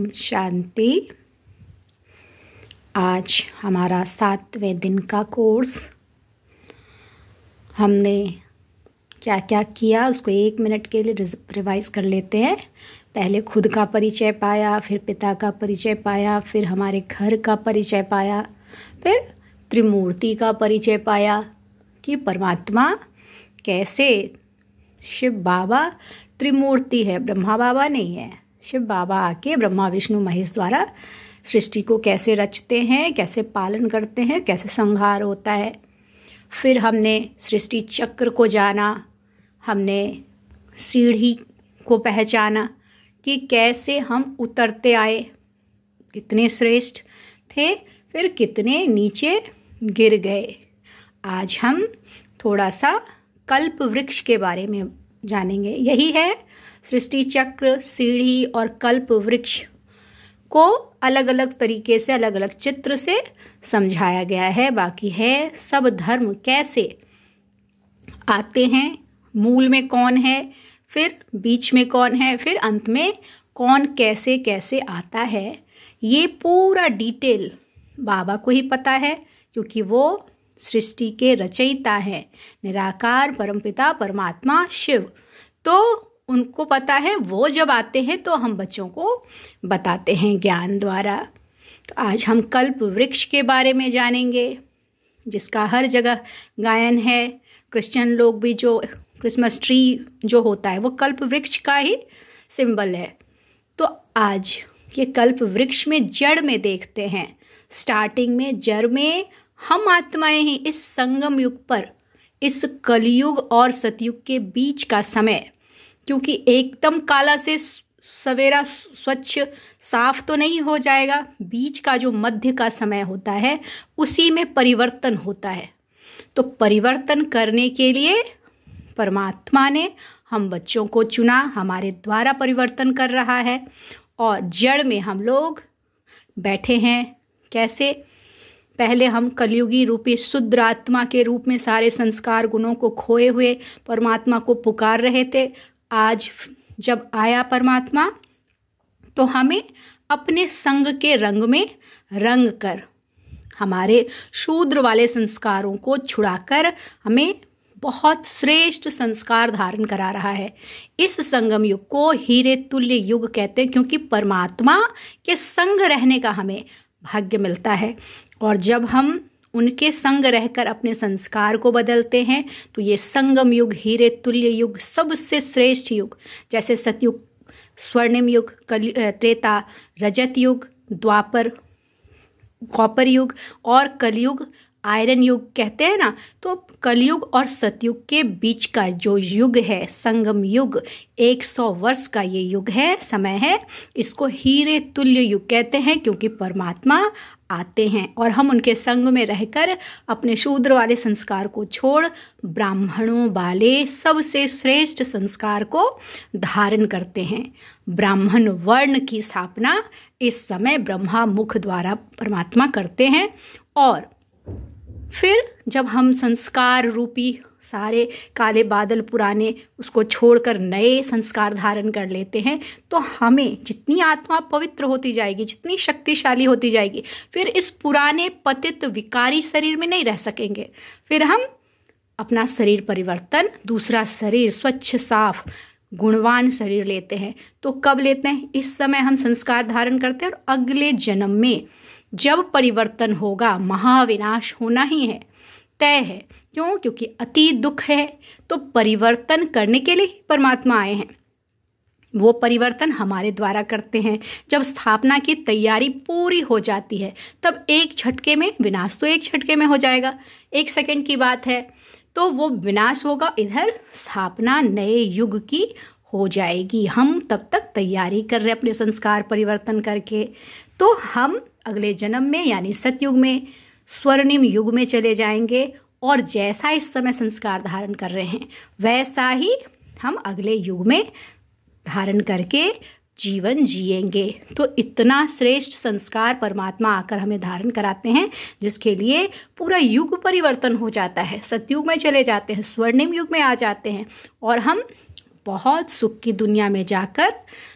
ओम शांति। आज हमारा 7वें दिन का कोर्स। हमने क्या क्या किया उसको 1 मिनट के लिए रिवाइज कर लेते हैं। पहले खुद का परिचय पाया, फिर पिता का परिचय पाया, फिर हमारे घर का परिचय पाया, फिर त्रिमूर्ति का परिचय पाया कि परमात्मा कैसे, शिव बाबा त्रिमूर्ति है, ब्रह्मा बाबा नहीं है। शिव बाबा आके ब्रह्मा विष्णु महेश द्वारा सृष्टि को कैसे रचते हैं, कैसे पालन करते हैं, कैसे संहार होता है। फिर हमने सृष्टि चक्र को जाना, हमने सीढ़ी को पहचाना कि कैसे हम उतरते आए, कितने श्रेष्ठ थे, फिर कितने नीचे गिर गए। आज हम थोड़ा सा कल्प वृक्ष के बारे में जानेंगे। यही है सृष्टि चक्र, सीढ़ी और कल्प वृक्ष को अलग अलग तरीके से, अलग अलग चित्र से समझाया गया है। बाकी है सब धर्म कैसे आते हैं, मूल में कौन है, फिर बीच में कौन है, फिर अंत में कौन कैसे कैसे आता है। ये पूरा डिटेल बाबा को ही पता है, क्योंकि वो सृष्टि के रचयिता हैं, निराकार परमपिता परमात्मा शिव। तो उनको पता है, वो जब आते हैं तो हम बच्चों को बताते हैं ज्ञान द्वारा। तो आज हम कल्प वृक्ष के बारे में जानेंगे, जिसका हर जगह गायन है। क्रिश्चियन लोग भी जो क्रिसमस ट्री जो होता है वो कल्प वृक्ष का ही सिंबल है। तो आज ये कल्प वृक्ष में जड़ में देखते हैं। स्टार्टिंग में जड़ में हम आत्माएं ही इस संगम युग पर, इस कलयुग और सतयुग के बीच का समय, क्योंकि एकदम काला से सवेरा स्वच्छ साफ तो नहीं हो जाएगा, बीच का जो मध्य का समय होता है उसी में परिवर्तन होता है। तो परिवर्तन करने के लिए परमात्मा ने हम बच्चों को चुना, हमारे द्वारा परिवर्तन कर रहा है। और जड़ में हम लोग बैठे हैं। कैसे? पहले हम कलयुगी रूपी शुद्ध आत्मा के रूप में सारे संस्कार गुणों को खोए हुए परमात्मा को पुकार रहे थे। आज जब आया परमात्मा तो हमें अपने संग के रंग में रंग कर, हमारे शूद्र वाले संस्कारों को छुड़ाकर हमें बहुत श्रेष्ठ संस्कार धारण करा रहा है। इस संगम युग को हीरे तुल्य युग कहते हैं, क्योंकि परमात्मा के संग रहने का हमें भाग्य मिलता है। और जब हम उनके संग रहकर अपने संस्कार को बदलते हैं तो ये संगम युग, हीरे तुल्य युग, सबसे श्रेष्ठ युग, जैसे सतयुग, स्वर्णिम युग, त्रेता, रजत युग, द्वापर, कॉपर युग और कलयुग, आयरन युग कहते हैं ना। तो कलयुग और सतयुग के बीच का जो युग है, संगम युग, 100 वर्ष का ये युग है, समय है। इसको हीरे तुल्य युग कहते हैं, क्योंकि परमात्मा आते हैं और हम उनके संग में रहकर अपने शूद्र वाले संस्कार को छोड़ ब्राह्मणों वाले सबसे श्रेष्ठ संस्कार को धारण करते हैं। ब्राह्मण वर्ण की स्थापना इस समय ब्रह्मा मुख द्वारा परमात्मा करते हैं। और फिर जब हम संस्कार रूपी सारे काले बादल पुराने उसको छोड़कर नए संस्कार धारण कर लेते हैं, तो हमें जितनी आत्मा पवित्र होती जाएगी, जितनी शक्तिशाली होती जाएगी, फिर इस पुराने पतित विकारी शरीर में नहीं रह सकेंगे। फिर हम अपना शरीर परिवर्तन, दूसरा शरीर स्वच्छ साफ गुणवान शरीर लेते हैं। तो कब लेते हैं? इस समय हम संस्कार धारण करते हैं और अगले जन्म में जब परिवर्तन होगा, महाविनाश होना ही है, तय है। क्यों? क्योंकि अति दुख है। तो परिवर्तन करने के लिए ही परमात्मा आए हैं। वो परिवर्तन हमारे द्वारा करते हैं। जब स्थापना की तैयारी पूरी हो जाती है तब एक झटके में विनाश, तो एक झटके में हो जाएगा, 1 सेकंड की बात है। तो वो विनाश होगा, इधर स्थापना नए युग की हो जाएगी। हम तब तक तैयारी कर रहे अपने संस्कार परिवर्तन करके। तो हम अगले जन्म में यानी सतयुग में, स्वर्णिम युग में चले जाएंगे। और जैसा इस समय संस्कार धारण कर रहे हैं वैसा ही हम अगले युग में धारण करके जीवन जिएंगे। तो इतना श्रेष्ठ संस्कार परमात्मा आकर हमें धारण कराते हैं, जिसके लिए पूरा युग परिवर्तन हो जाता है। सतयुग में चले जाते हैं, स्वर्णिम युग में आ जाते हैं और हम बहुत सुख की दुनिया में जाकर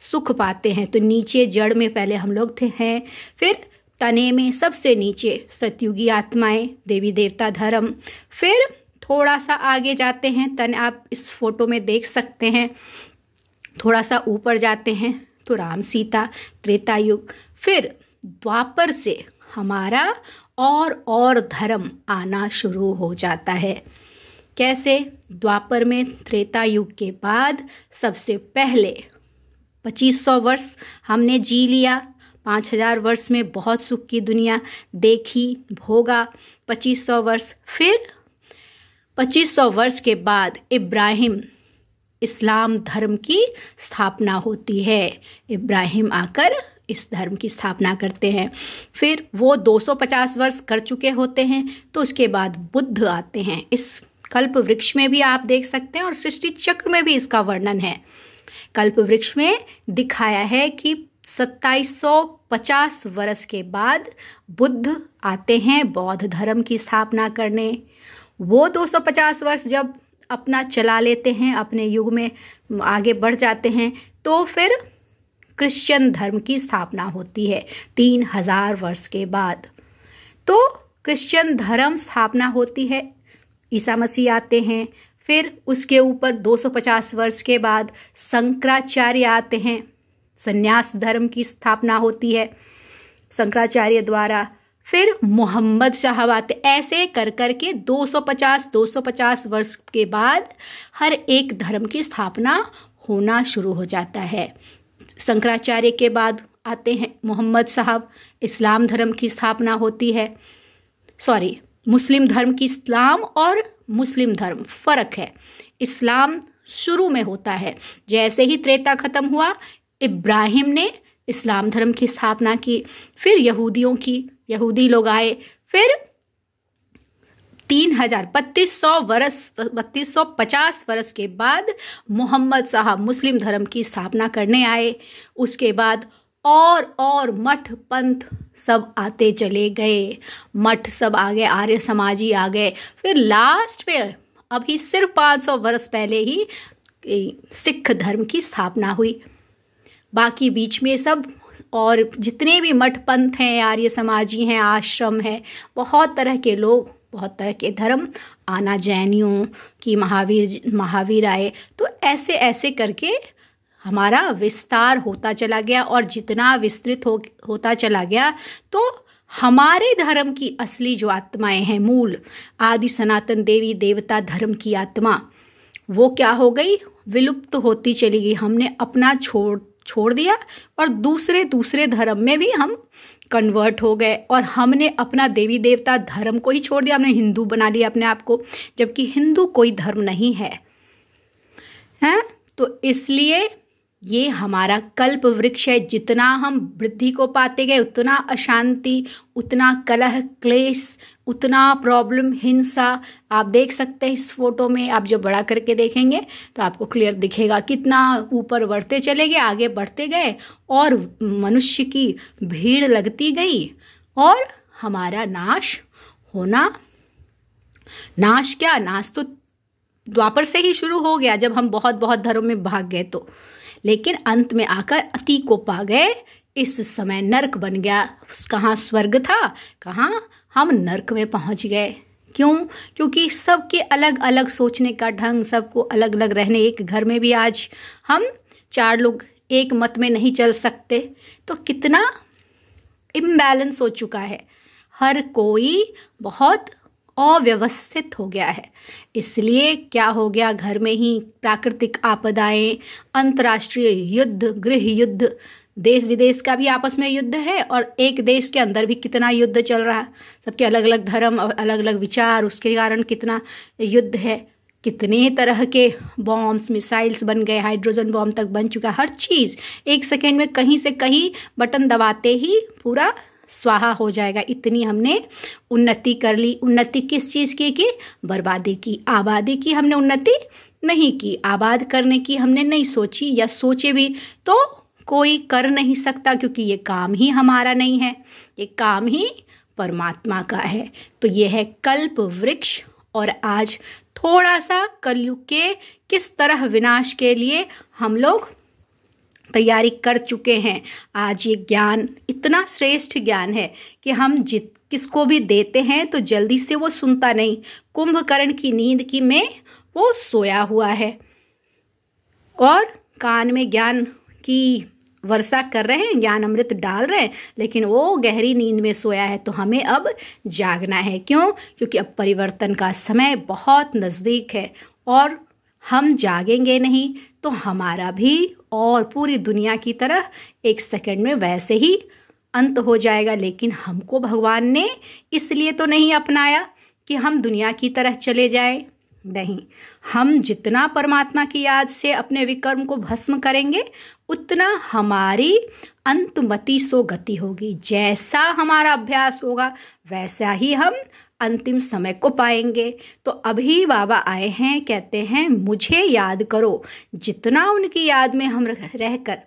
सुख पाते हैं। तो नीचे जड़ में पहले हम लोग थे हैं, फिर तने में सबसे नीचे सतयुगी आत्माएं, देवी देवता धर्म, फिर थोड़ा सा आगे जाते हैं, तन आप इस फोटो में देख सकते हैं, थोड़ा सा ऊपर जाते हैं तो राम सीता त्रेता युग, फिर द्वापर से हमारा और धर्म आना शुरू हो जाता है। कैसे? द्वापर में त्रेता युग के बाद सबसे पहले 2500 वर्ष हमने जी लिया, 5000 वर्ष में बहुत सुख की दुनिया देखी भोगा 2500 वर्ष। फिर 2500 वर्ष के बाद इब्राहिम इस्लाम धर्म की स्थापना होती है। इब्राहिम आकर इस धर्म की स्थापना करते हैं। फिर वो 250 वर्ष कर चुके होते हैं, तो उसके बाद बुद्ध आते हैं। इस कल्प वृक्ष में भी आप देख सकते हैं और सृष्टि चक्र में भी इसका वर्णन है। कल्प वृक्ष में दिखाया है कि 2750 वर्ष के बाद बुद्ध आते हैं बौद्ध धर्म की स्थापना करने। वो 250 वर्ष जब अपना चला लेते हैं, अपने युग में आगे बढ़ जाते हैं, तो फिर क्रिश्चियन धर्म की स्थापना होती है 3000 वर्ष के बाद। तो क्रिश्चियन धर्म स्थापना होती है, ईसा मसीह आते हैं। फिर उसके ऊपर 250 वर्ष के बाद शंकराचार्य आते हैं, संन्यास धर्म की स्थापना होती है शंकराचार्य द्वारा। फिर मोहम्मद साहब आते। ऐसे कर कर के 250 वर्ष के बाद हर एक धर्म की स्थापना होना शुरू हो जाता है। शंकराचार्य के बाद आते हैं मोहम्मद साहब, इस्लाम धर्म की स्थापना होती है। मुस्लिम धर्म की, इस्लाम और मुस्लिम धर्म फ़र्क है। इस्लाम शुरू में होता है, जैसे ही त्रेता खत्म हुआ इब्राहिम ने इस्लाम धर्म की स्थापना की। फिर यहूदी लोग आए। फिर 3250 वर्ष के बाद मोहम्मद साहब मुस्लिम धर्म की स्थापना करने आए। उसके बाद और मठ पंथ सब आते चले गए, मठ सब आ गए, आर्य समाजी आ गए। फिर लास्ट पे अभी सिर्फ 500 वर्ष पहले ही सिख धर्म की स्थापना हुई। बाकी बीच में सब और जितने भी मठ पंथ हैं, आर्य समाजी हैं, आश्रम है, बहुत तरह के लोग, बहुत तरह के धर्म आना, जैनियों की महावीर आए। तो ऐसे ऐसे करके हमारा विस्तार होता चला गया, और जितना विस्तृत होता चला गया तो हमारे धर्म की असली जो आत्माएं हैं, मूल आदि सनातन देवी देवता धर्म की आत्मा, वो क्या हो गई? विलुप्त होती चली गई। हमने अपना छोड़ दिया और दूसरे धर्म में भी हम कन्वर्ट हो गए, और हमने अपना देवी देवता धर्म को ही छोड़ दिया। हमने हिंदू बना लिया अपने आप को, जबकि हिंदू कोई धर्म नहीं है, हैं? तो इसलिए ये हमारा कल्प वृक्ष है। जितना हम वृद्धि को पाते गए, उतना अशांति, उतना कलह क्लेश, उतना प्रॉब्लम, हिंसा। आप देख सकते हैं इस फोटो में, आप जब बड़ा करके देखेंगे तो आपको क्लियर दिखेगा कितना ऊपर बढ़ते चले गए, आगे बढ़ते गए, और मनुष्य की भीड़ लगती गई, और हमारा नाश तो द्वापर से ही शुरू हो गया, जब हम बहुत धर्म में भाग गए। तो लेकिन अंत में आकर अति को पा गए। इस समय नरक बन गया। कहाँ स्वर्ग था, कहाँ हम नरक में पहुंच गए। क्यों? क्योंकि सबके अलग अलग सोचने का ढंग, सबको अलग अलग रहने। एक घर में भी आज हम 4 लोग एक मत में नहीं चल सकते, तो कितना इम्बैलेंस हो चुका है। हर कोई बहुत अव्यवस्थित हो गया है। इसलिए क्या हो गया? घर में ही प्राकृतिक आपदाएं, अंतर्राष्ट्रीय युद्ध, गृह युद्ध, देश विदेश का भी आपस में युद्ध है, और एक देश के अंदर भी कितना युद्ध चल रहा है। सबके अलग अलग धर्म, अलग अलग विचार, उसके कारण कितना युद्ध है। कितने तरह के बॉम्ब्स, मिसाइल्स बन गए, हाइड्रोजन बॉम्ब तक बन चुका है। हर चीज़ एक सेकेंड में कहीं से कहीं बटन दबाते ही पूरा स्वाहा हो जाएगा। इतनी हमने उन्नति कर ली। उन्नति किस चीज़ की? बर्बादी की। आबादी की हमने उन्नति नहीं की, आबाद करने की हमने नहीं सोची, या सोचे भी तो कोई कर नहीं सकता, क्योंकि ये काम ही हमारा नहीं है, ये काम ही परमात्मा का है। तो ये है कल्प वृक्ष। और आज थोड़ा सा कलयुग के किस तरह विनाश के लिए हम लोग तैयारी कर चुके हैं। आज ये ज्ञान इतना श्रेष्ठ ज्ञान है कि हम किसको भी देते हैं तो जल्दी से वो सुनता नहीं। कुंभकर्ण की नींद की में वो सोया हुआ है और कान में ज्ञान की वर्षा कर रहे हैं, ज्ञान अमृत डाल रहे हैं, लेकिन वो गहरी नींद में सोया है। तो हमें अब जागना है। क्यों? क्योंकि अब परिवर्तन का समय बहुत नज़दीक है और हम जागेंगे नहीं तो हमारा भी और पूरी दुनिया की तरह एक सेकंड में वैसे ही अंत हो जाएगा। लेकिन हमको भगवान ने इसलिए तो नहीं अपनाया कि हम दुनिया की तरह चले जाएं। नहीं, हम जितना परमात्मा की याद से अपने विकर्म को भस्म करेंगे उतना हमारी अंतमति सो गति होगी। जैसा हमारा अभ्यास होगा वैसा ही हम अंतिम समय को पाएंगे। तो अभी बाबा आए हैं, कहते हैं मुझे याद करो। जितना उनकी याद में हम रहकर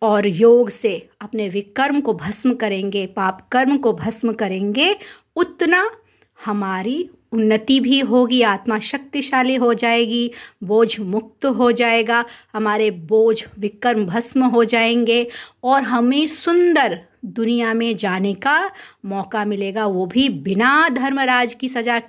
और योग से अपने विकर्म को भस्म करेंगे, पाप कर्म को भस्म करेंगे, उतना हमारी उन्नति भी होगी, आत्मा शक्तिशाली हो जाएगी, बोझ मुक्त हो जाएगा, हमारे बोझ विकर्म भस्म हो जाएंगे और हमें सुंदर दुनिया में जाने का मौका मिलेगा, वो भी बिना धर्मराज की सजा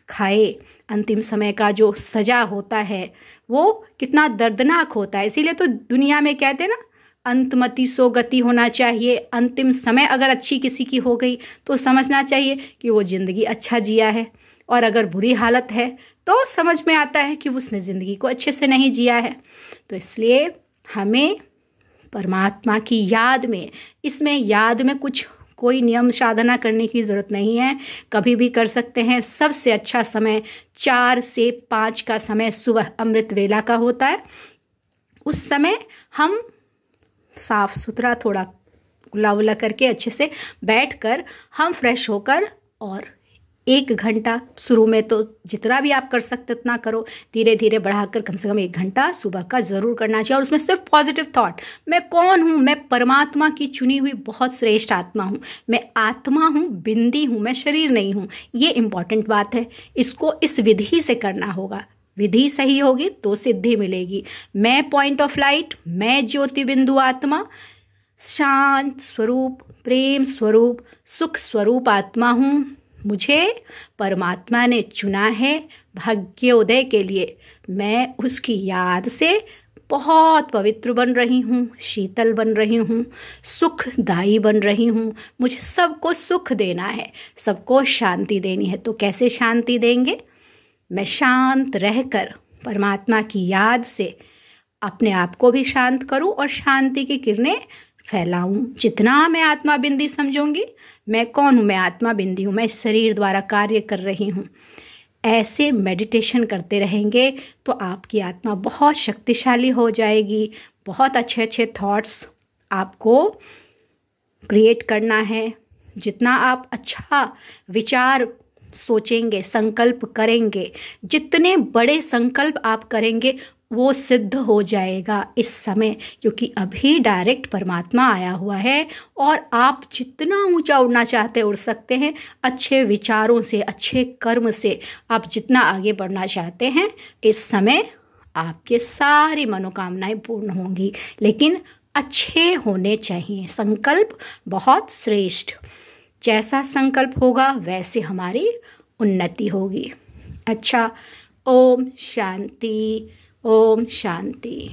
खाए। अंतिम समय का जो सजा होता है वो कितना दर्दनाक होता है। इसीलिए तो दुनिया में कहते हैं ना, अंतमति सो गति होना चाहिए। अंतिम समय अगर अच्छी किसी की हो गई तो समझना चाहिए कि वो जिंदगी अच्छा जिया है, और अगर बुरी हालत है तो समझ में आता है कि उसने ज़िंदगी को अच्छे से नहीं जिया है। तो इसलिए हमें परमात्मा की याद में, इसमें याद में कुछ कोई नियम साधना करने की ज़रूरत नहीं है, कभी भी कर सकते हैं। सबसे अच्छा समय 4 से 5 का समय सुबह अमृत वेला का होता है। उस समय हम साफ सुथरा थोड़ा कुल्ला वुल्ला करके अच्छे से बैठकर हम फ्रेश होकर और 1 घंटा, शुरू में तो जितना भी आप कर सकते उतना करो, धीरे धीरे बढ़ाकर कम से कम 1 घंटा सुबह का ज़रूर करना चाहिए। और उसमें सिर्फ पॉजिटिव थॉट, मैं कौन हूँ, मैं परमात्मा की चुनी हुई बहुत श्रेष्ठ आत्मा हूँ, मैं आत्मा हूँ, बिंदी हूँ, मैं शरीर नहीं हूँ। ये इम्पॉर्टेंट बात है। इसको इस विधि से करना होगा। विधि सही होगी तो सिद्धि मिलेगी। मैं पॉइंट ऑफ लाइट, मैं ज्योति बिंदु आत्मा, शांत स्वरूप, प्रेम स्वरूप, सुख स्वरूप आत्मा हूँ। मुझे परमात्मा ने चुना है भाग्योदय के लिए। मैं उसकी याद से बहुत पवित्र बन रही हूँ, शीतल बन रही हूँ, सुखदायी बन रही हूँ। मुझे सबको सुख देना है, सबको शांति देनी है। तो कैसे शांति देंगे? मैं शांत रहकर परमात्मा की याद से अपने आप को भी शांत करूं और शांति की किरणें फैलाऊं। जितना मैं आत्मा बिंदी समझूंगी, मैं कौन हूं, मैं आत्मा बिंदी हूं, मैं शरीर द्वारा कार्य कर रही हूं। ऐसे मेडिटेशन करते रहेंगे तो आपकी आत्मा बहुत शक्तिशाली हो जाएगी। बहुत अच्छे अच्छे थॉट्स आपको क्रिएट करना है। जितना आप अच्छा विचार सोचेंगे, संकल्प करेंगे, जितने बड़े संकल्प आप करेंगे वो सिद्ध हो जाएगा इस समय। क्योंकि अभी डायरेक्ट परमात्मा आया हुआ है और आप जितना ऊंचा उड़ना चाहते उड़ सकते हैं। अच्छे विचारों से, अच्छे कर्म से आप जितना आगे बढ़ना चाहते हैं, इस समय आपके सारी मनोकामनाएं पूर्ण होंगी। लेकिन अच्छे होने चाहिए। संकल्प बहुत श्रेष्ठ, जैसा संकल्प होगा वैसे हमारी उन्नति होगी। अच्छा, ओम शांति, ओम शांति।